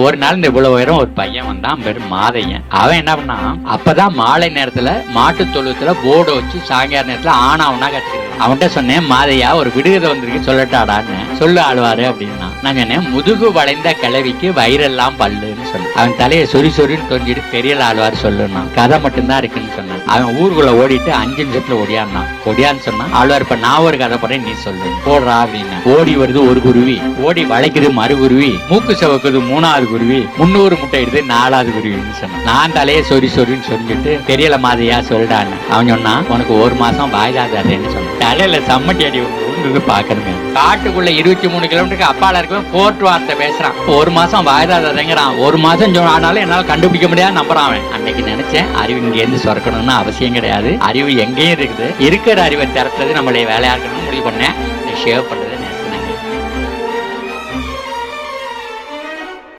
ஒரு நாள் இந்த இவ்வளவு உயரம் ஒரு பையன் வந்தான், பேரு மாதையன். அவன் என்ன பண்ணான், அப்பதான் மாலை நேரத்துல மாட்டு தொழுவத்துல போர்டு வச்சு சாயங்கால நேரத்துல ஆனாவனா கத்துக்கிறான். அவன்கிட்ட சொன்னேன், மாதையா ஒரு விடுகதை வந்திருக்கு சொல்லட்டாடான்னு. சொல்லு ஆழ்வாரு அப்படின்னா. நான் சொன்னேன், முதுகு வளைந்த கிழவிக்கு வயிறெல்லாம் பல்லுன்னு சொல்லு. அவன் தலையை சொறி சொறின்னு தொங்கிட்டு பெரியல ஆழ்வாரு சொல்லுன்னா. கதை மட்டும்தான் இருக்குன்னு சொன்னான். அவன் ஊருக்குள்ள ஓடிட்டு 5 நிமிஷத்துல ஒடியான்னு சொன்னான். ஆழ்வார், இப்ப நான் ஒரு கதை போறேன், நீ சொல்லு போடுறா அப்படின்னு. ஓடி வருது ஒரு குருவி, ஓடி வளைக்குது மறு குருவி, மூக்கு செவக்குது 3வது குருவி, 300 முட்டை எடுத்து 4வது குருவின்னு சொன்னான். நான் தலையை சொறி சொறின்னு சொல்லிட்டு தெரியல மாதிரியா சொல்லிட்டான்னு. அவன் சொன்னா, உனக்கு 1 மாசம் வாய்தாதான்னு சொன்னான். தலையில சம்மட்டி அடி பாக்கணுமே. காட்டுக்குள்ள 23 கிலோமீட்டருக்கு அப்பால இருக்க போர்ட் வார்த்தை பேசுறான். 1 மாசம் வாய்தாதாங்கிறான். 1 மாசம் ஆனாலும் என்னால கண்டுபிடிக்க முடியாது நம்புறான் அவன். அன்னைக்கு நினைச்சேன், அறிவு இங்க இருந்து சுரக்கணும்னு அவசியம் கிடையாது. அறிவு எங்கேயும் இருக்குது. இருக்கிற அறிவை திறப்பது நம்மளுடைய வேலையா இருக்கணும்னு முடிவு பண்ணேன். ஷேவ் பண்ண